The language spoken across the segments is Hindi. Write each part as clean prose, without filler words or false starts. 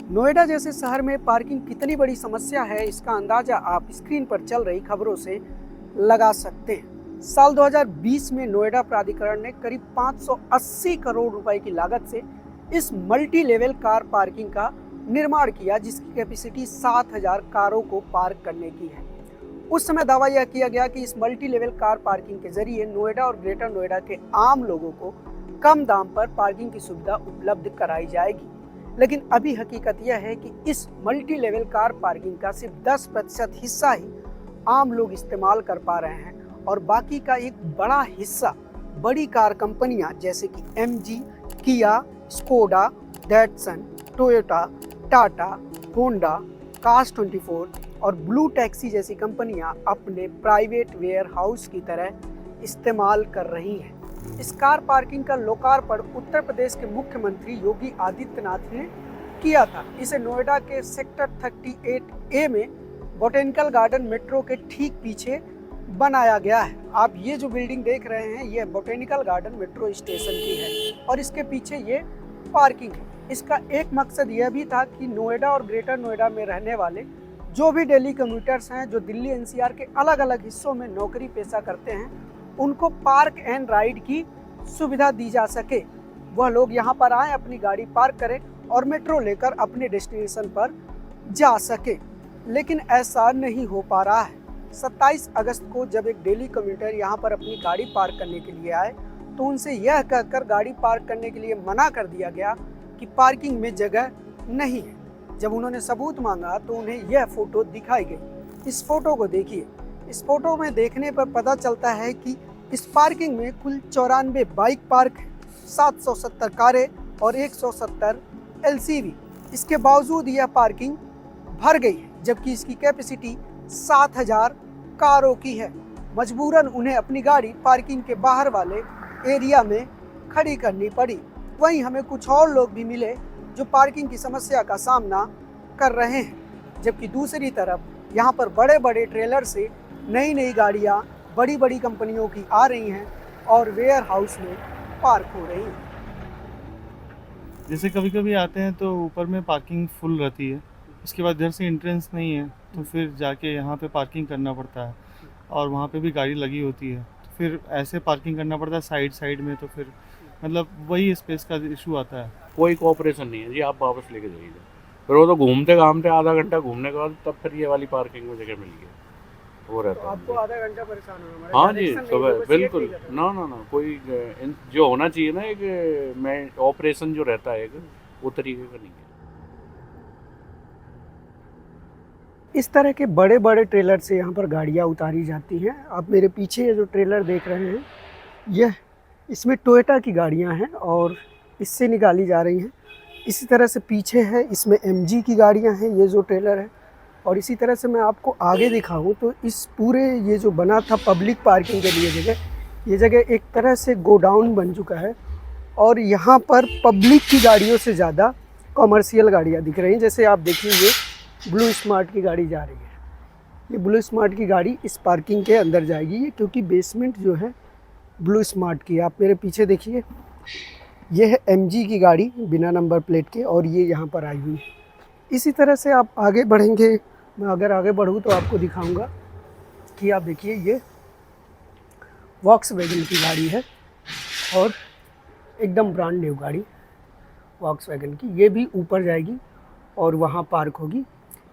नोएडा जैसे शहर में पार्किंग कितनी बड़ी समस्या है, इसका अंदाजा आप स्क्रीन पर चल रही खबरों से लगा सकते हैं। साल 2020 में नोएडा प्राधिकरण ने करीब 580 करोड़ रुपए की लागत से इस मल्टी लेवल कार पार्किंग का निर्माण किया, जिसकी कैपेसिटी 7000 कारों को पार्क करने की है। उस समय दावा यह किया गया कि इस मल्टी लेवल कार पार्किंग के जरिए नोएडा और ग्रेटर नोएडा के आम लोगों को कम दाम पर पार्किंग की सुविधा उपलब्ध कराई जाएगी। लेकिन अभी हकीकत यह है कि इस मल्टी लेवल कार पार्किंग का सिर्फ 10% हिस्सा ही आम लोग इस्तेमाल कर पा रहे हैं और बाकी का एक बड़ा हिस्सा बड़ी कार कंपनियां जैसे कि MG, किया, Skoda, Datsun, Toyota, Tata, Honda, Cars24 और ब्लू टैक्सी जैसी कंपनियां अपने प्राइवेट वेयर हाउस की तरह इस्तेमाल कर रही हैं। इस कार पार्किंग का लोकार्पण उत्तर प्रदेश के मुख्यमंत्री योगी आदित्यनाथ ने किया था। इसे नोएडा के सेक्टर 38A में बोटेनिकल गार्डन मेट्रो के ठीक पीछे बनाया गया है। आप ये जो बिल्डिंग देख रहे हैं, ये बोटेनिकल गार्डन मेट्रो स्टेशन की है और इसके पीछे ये पार्किंग है। इसका एक मकसद यह भी था कि नोएडा और ग्रेटर नोएडा में रहने वाले जो भी डेली कम्यूटर्स हैं, जो दिल्ली NCR के अलग अलग हिस्सों में नौकरी पेशा करते हैं, उनको पार्क एंड राइड की सुविधा दी जा सके। वह लोग यहाँ पर आएँ, अपनी गाड़ी पार्क करें और मेट्रो लेकर अपने डेस्टिनेशन पर जा सके। लेकिन ऐसा नहीं हो पा रहा है। 27 अगस्त को जब एक डेली कम्यूटर यहाँ पर अपनी गाड़ी पार्क करने के लिए आए तो उनसे यह कहकर गाड़ी पार्क करने के लिए मना कर दिया गया कि पार्किंग में जगह नहीं है। जब उन्होंने सबूत मांगा तो उन्हें यह फोटो दिखाई गई। इस फोटो को देखिए। इस फोटो में देखने पर पता चलता है कि इस पार्किंग में कुल 94 बाइक पार्क है, 770 कारें और 170 LCV। इसके बावजूद यह पार्किंग भर गई है, जबकि इसकी कैपेसिटी 7000 कारों की है। मजबूरन उन्हें अपनी गाड़ी पार्किंग के बाहर वाले एरिया में खड़ी करनी पड़ी। वहीं हमें कुछ और लोग भी मिले जो पार्किंग की समस्या का सामना कर रहे हैं, जबकि दूसरी तरफ यहाँ पर बड़े बड़े ट्रेलर से नई नई गाड़ियाँ बड़ी बड़ी कंपनियों की आ रही हैं और वेयर हाउस में पार्क हो रही हैं। जैसे कभी कभी आते हैं तो ऊपर में पार्किंग फुल रहती है, उसके बाद इधर से एंट्रेंस नहीं है तो फिर जाके यहाँ पे पार्किंग करना पड़ता है और वहाँ पे भी गाड़ी लगी होती है तो फिर ऐसे पार्किंग करना पड़ता है साइड में, तो फिर मतलब वही स्पेस का इशू आता है। कोई कोऑपरेशन नहीं है जी, आप वापस लेके जाइए। फिर वो तो घूमते घामते आधा घंटा घूमने के बाद तब फिर ये वाली पार्किंग में जगह मिल गई, वो रहता है। आपको आधा घंटा परेशान होना। हाँ जी, सुबह बिल्कुल ना कोई जो होना चाहिए ना, एक मैं ऑपरेशन जो रहता है एक वो तरीके का नहीं है। इस तरह के बड़े बड़े ट्रेलर से यहाँ पर गाड़ियाँ उतारी जाती हैं। आप मेरे पीछे ये जो ट्रेलर देख रहे हैं, यह इसमें टोयोटा की गाड़ियाँ हैं और इससे निकाली जा रही हैं। इसी तरह से पीछे है, इसमें MG की गाड़ियाँ हैं, ये जो ट्रेलर है। और इसी तरह से मैं आपको आगे दिखाऊं तो इस पूरे ये जो बना था पब्लिक पार्किंग के लिए जगह, ये जगह एक तरह से गोडाउन बन चुका है और यहाँ पर पब्लिक की गाड़ियों से ज़्यादा कॉमर्शियल गाड़ियाँ दिख रही हैं। जैसे आप देखिए, ये ब्लू स्मार्ट की गाड़ी जा रही है। ये ब्लू स्मार्ट की गाड़ी इस पार्किंग के अंदर जाएगी, ये क्योंकि बेसमेंट जो है ब्लू स्मार्ट की। आप मेरे पीछे देखिए, ये है MG की गाड़ी बिना नंबर प्लेट के और ये यहाँ पर आई हुई है। इसी तरह से आप आगे बढ़ेंगे, मैं अगर आगे बढ़ूँ तो आपको दिखाऊंगा कि आप देखिए, ये वॉक्सवैगन की गाड़ी है और एकदम ब्रांड न्यू गाड़ी वॉक्सवैगन की, ये भी ऊपर जाएगी और वहाँ पार्क होगी।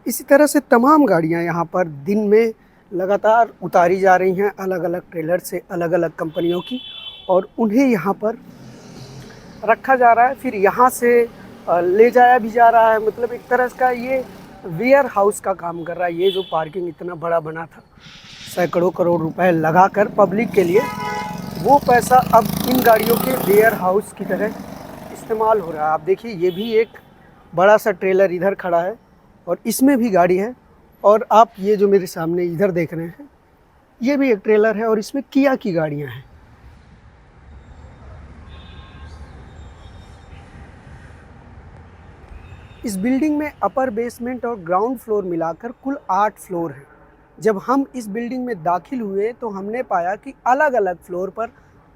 इसी तरह से तमाम गाड़ियाँ यहाँ पर दिन में लगातार उतारी जा रही हैं, अलग अलग ट्रेलर से अलग अलग कंपनियों की, और उन्हें यहाँ पर रखा जा रहा है, फिर यहाँ से ले जाया भी जा रहा है। मतलब एक तरह का ये वेयर हाउस का काम कर रहा है। ये जो पार्किंग इतना बड़ा बना था, सैकड़ों करोड़ रुपए लगाकर पब्लिक के लिए, वो पैसा अब इन गाड़ियों के वेयर हाउस की तरह इस्तेमाल हो रहा है। आप देखिए, ये भी एक बड़ा सा ट्रेलर इधर खड़ा है और इसमें भी गाड़ी है। और आप ये जो मेरे सामने इधर देख रहे हैं, ये भी एक ट्रेलर है और इसमें किया की गाड़ियाँ हैं। इस बिल्डिंग में अपर बेसमेंट और ग्राउंड फ्लोर मिलाकर कुल 8 फ्लोर हैं। जब हम इस बिल्डिंग में दाखिल हुए तो हमने पाया कि अलग अलग फ्लोर पर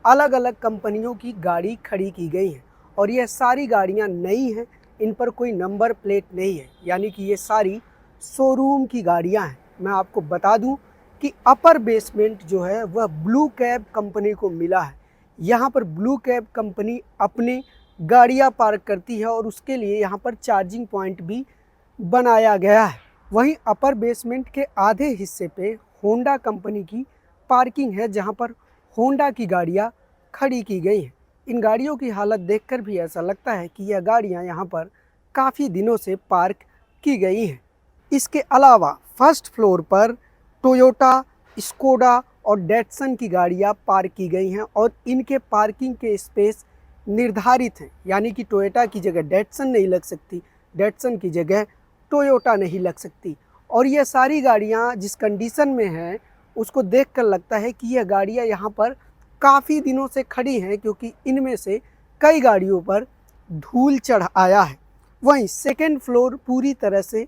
अलग अलग कंपनियों की गाड़ी खड़ी की गई हैं और यह सारी गाड़ियां नई हैं इन पर कोई नंबर प्लेट नहीं है, यानी कि ये सारी शोरूम की गाड़ियां हैं। मैं आपको बता दूं कि अपर बेसमेंट जो है वह ब्लू कैब कंपनी को मिला है। यहाँ पर ब्लू कैब कंपनी अपनी गाड़ियाँ पार्क करती है और उसके लिए यहाँ पर चार्जिंग पॉइंट भी बनाया गया है। वहीं अपर बेसमेंट के आधे हिस्से पे होंडा कंपनी की पार्किंग है, जहाँ पर होंडा की गाड़ियाँ खड़ी की गई हैं। इन गाड़ियों की हालत देखकर भी ऐसा लगता है कि यह गाड़ियाँ यहाँ पर काफ़ी दिनों से पार्क की गई हैं। इसके अलावा फर्स्ट फ्लोर पर टोयोटा, स्कोडा और डैटसन की गाड़ियाँ पार्क की गई हैं और इनके पार्किंग के स्पेस निर्धारित हैं, यानी कि टोयोटा की जगह डैटसन नहीं लग सकती, डैटसन की जगह टोयोटा नहीं लग सकती। और ये सारी गाड़ियाँ जिस कंडीशन में हैं उसको देखकर लगता है कि यह गाड़ियाँ यहाँ पर काफ़ी दिनों से खड़ी हैं, क्योंकि इनमें से कई गाड़ियों पर धूल चढ़ आया है। वहीं सेकेंड फ्लोर पूरी तरह से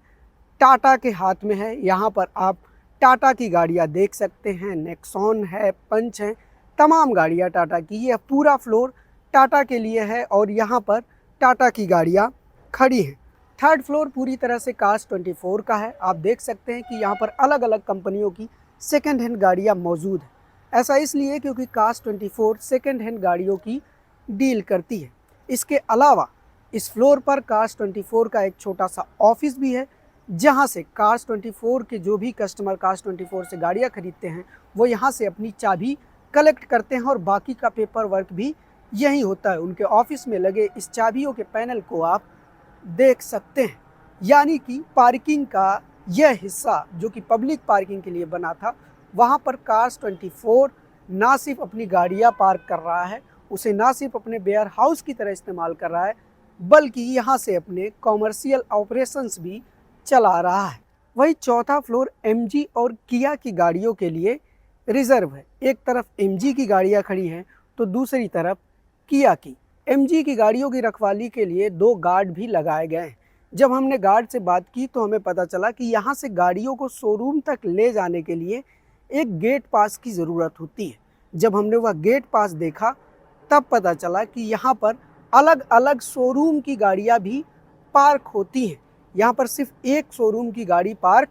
टाटा के हाथ में है। यहाँ पर आप टाटा की गाड़ियाँ देख सकते हैं, नेक्सॉन है, पंच है, तमाम गाड़ियाँ टाटा की। यह पूरा फ्लोर टाटा के लिए है और यहाँ पर टाटा की गाड़ियाँ खड़ी हैं। थर्ड फ्लोर पूरी तरह से कार्स 24 का है। आप देख सकते हैं कि यहाँ पर अलग अलग कंपनियों की सेकेंड हैंड गाड़ियाँ मौजूद हैं। ऐसा इसलिए क्योंकि कार्स 24 सेकेंड हैंड गाड़ियों की डील करती है। इसके अलावा इस फ्लोर पर कार्स 24 का एक छोटा सा ऑफिस भी है, जहां से कार्स 24 के जो भी कस्टमर कार्स 24 से गाड़ियां खरीदते हैं वो यहां से अपनी चाबी कलेक्ट करते हैं और बाकी का पेपर वर्क भी यही होता है। उनके ऑफिस में लगे इस चाबियों के पैनल को आप देख सकते हैं। यानी कि पार्किंग का यह हिस्सा जो कि पब्लिक पार्किंग के लिए बना था, वहां पर कार्स 24 ना सिर्फ अपनी गाड़ियां पार्क कर रहा है, उसे ना सिर्फ अपने वेयर हाउस की तरह इस्तेमाल कर रहा है, बल्कि यहाँ से अपने कॉमर्शियल ऑपरेशंस भी चला रहा है। वही चौथा फ्लोर एमजी और किया की गाड़ियों के लिए रिजर्व है। एक तरफ एमजी की गाड़ियाँ खड़ी हैं तो दूसरी तरफ किया की। एमजी की गाड़ियों की रखवाली के लिए 2 गार्ड भी लगाए गए हैं। जब हमने गार्ड से बात की तो हमें पता चला कि यहाँ से गाड़ियों को शोरूम तक ले जाने के लिए एक गेट पास की ज़रूरत होती है। जब हमने वह गेट पास देखा तब पता चला कि यहाँ पर अलग अलग शोरूम की गाड़ियाँ भी पार्क होती हैं। यहाँ पर सिर्फ एक शोरूम की गाड़ी पार्क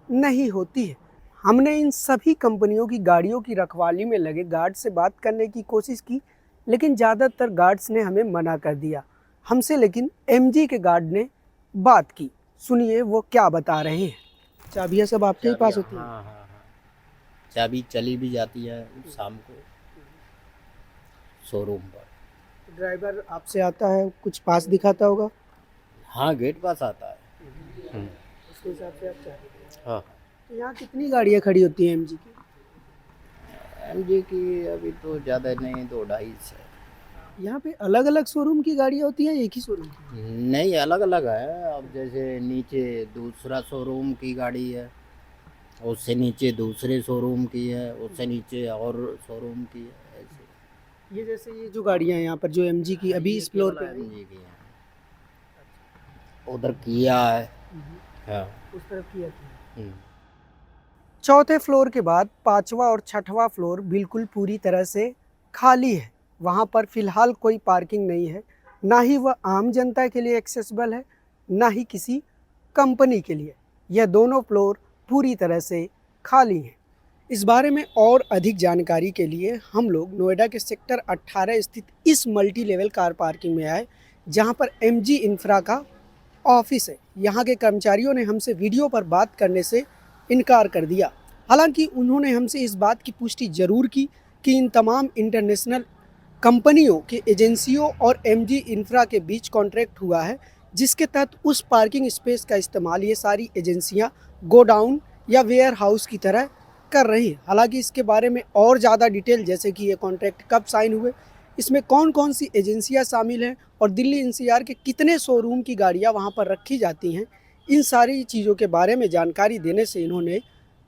नहीं होती है। हमने इन सभी कंपनियों की गाड़ियों की रखवाली में लगे गार्ड से बात करने की कोशिश की, लेकिन ज़्यादातर गार्ड्स ने हमें मना कर दिया हमसे। लेकिन एमजी के गार्ड ने बात की, सुनिए वो क्या बता रहे हैं। चाबियाँ सब आपके ही पास होती हैं? हाँ हाँ हाँ, चाबी चली भी जाती है शाम को शोरूम पर। ड्राइवर आपसे आता है, कुछ पास दिखाता होगा? हाँ, गेट पास आता है। उसके हिसाब से आप चाहते हैं। हाँ, तो यहाँ कितनी गाड़ियाँ खड़ी होती हैं एमजी की? एमजी की अभी तो ज़्यादा नहीं, 2-2.5 है। यहाँ पे अलग अलग शोरूम की गाड़ियाँ होती हैं, एक ही शोरूम की? नहीं, अलग अलग है। अब जैसे नीचे दूसरा शोरूम की गाड़ी है, उससे नीचे दूसरे शोरूम की है, उससे नीचे और शोरूम की है, ऐसे। ये जैसे ये जो गाड़ियाँ हैं यहाँ पर जो एमजी की अभी इस फ्लोर पे हैं, एमजी की है। उधर किया है। हाँ। उस तरफ किया थी। हम्म। चौथे फ्लोर के बाद 5वां और 6वां फ्लोर बिल्कुल पूरी तरह से खाली है। वहाँ पर फिलहाल कोई पार्किंग नहीं है, ना ही वह आम जनता के लिए एक्सेसिबल है, ना ही किसी कंपनी के लिए। यह दोनों फ्लोर पूरी तरह से खाली हैं। इस बारे में और अधिक जानकारी के लिए हम लोग नोएडा के सेक्टर 18 स्थित इस मल्टी लेवल कार पार्किंग में आए, जहाँ पर एमजी इंफ्रा का ऑफिस है। यहाँ के कर्मचारियों ने हमसे वीडियो पर बात करने से इनकार कर दिया। हालांकि उन्होंने हमसे इस बात की पुष्टि जरूर की कि इन तमाम इंटरनेशनल कंपनियों के एजेंसियों और एमजी इंफ्रा के बीच कॉन्ट्रैक्ट हुआ है, जिसके तहत उस पार्किंग स्पेस का इस्तेमाल ये सारी एजेंसियां गोडाउन या वेयर हाउस की तरह कर रही हैं। हालांकि इसके बारे में और ज़्यादा डिटेल, जैसे कि ये कॉन्ट्रैक्ट कब साइन हुए, इसमें कौन कौन सी एजेंसियां शामिल हैं और दिल्ली एनसीआर के कितने शोरूम की गाड़ियां वहां पर रखी जाती हैं, इन सारी चीज़ों के बारे में जानकारी देने से इन्होंने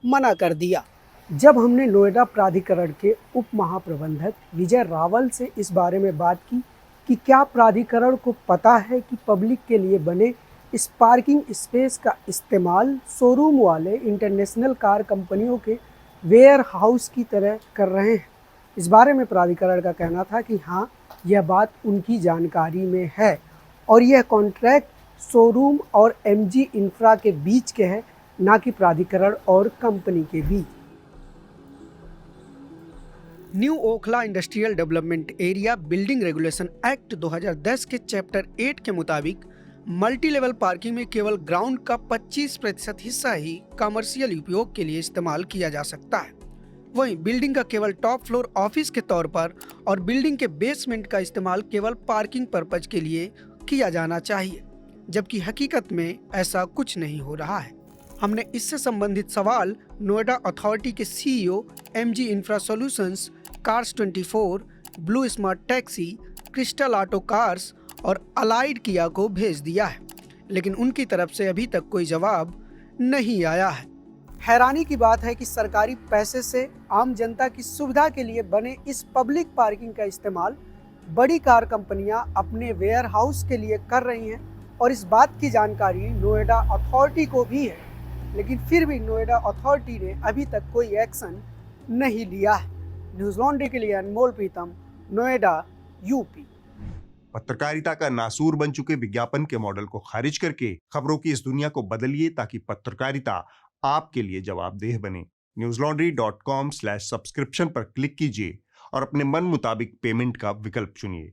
मना कर दिया। जब हमने नोएडा प्राधिकरण के उप महाप्रबंधक विजय रावल से इस बारे में बात की कि क्या प्राधिकरण को पता है कि पब्लिक के लिए बने इस पार्किंग स्पेस का इस्तेमाल शोरूम वाले इंटरनेशनल कार कंपनियों के वेयर हाउस की तरह कर रहे हैं, इस बारे में प्राधिकरण का कहना था कि हाँ, यह बात उनकी जानकारी में है और यह कॉन्ट्रैक्ट शोरूम और एमजी इंफ्रा के बीच के हैं, ना कि प्राधिकरण और कंपनी के बीच। New Okhla industrial development area building regulation act 2010 के चैप्टर 8 के मुताबिक मल्टी लेवल पार्किंग में केवल ग्राउंड का 25% हिस्सा ही कमर्शियल उपयोग के लिए इस्तेमाल किया जा सकता है। वहीं बिल्डिंग का केवल टॉप फ्लोर ऑफिस के तौर पर और बिल्डिंग के बेसमेंट का इस्तेमाल केवल पार्किंग पर्पज के लिए किया जाना चाहिए, जबकि हकीकत में ऐसा कुछ नहीं हो रहा है। हमने इससे संबंधित सवाल नोएडा अथॉरिटी के CEO MG infra solutions, cars 24, blue smart taxi, crystal auto cars और अलाइड किया को भेज दिया है, लेकिन उनकी तरफ से अभी तक कोई जवाब नहीं आया है। हैरानी की बात है कि सरकारी पैसे से आम जनता की सुविधा के लिए बने इस पब्लिक पार्किंग का इस्तेमाल बड़ी कार कंपनियां अपने वेयर हाउस के लिए कर रही हैं और इस बात की जानकारी नोएडा अथॉरिटी को भी है, लेकिन फिर भी नोएडा अथॉरिटी ने अभी तक कोई एक्शन नहीं लिया है। न्यूज़ लॉन्ड्री के लिए अनमोल प्रीतम, नोएडा, यूपी। पत्रकारिता का नासूर बन चुके विज्ञापन के मॉडल को खारिज करके खबरों की इस दुनिया को बदलिए ताकि पत्रकारिता आपके लिए जवाबदेह बने। newslaundry.com/subscription पर क्लिक कीजिए और अपने मन मुताबिक पेमेंट का विकल्प चुनिए,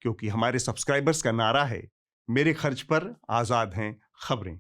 क्योंकि हमारे सब्सक्राइबर्स का नारा है, मेरे खर्च पर आजाद हैं खबरें।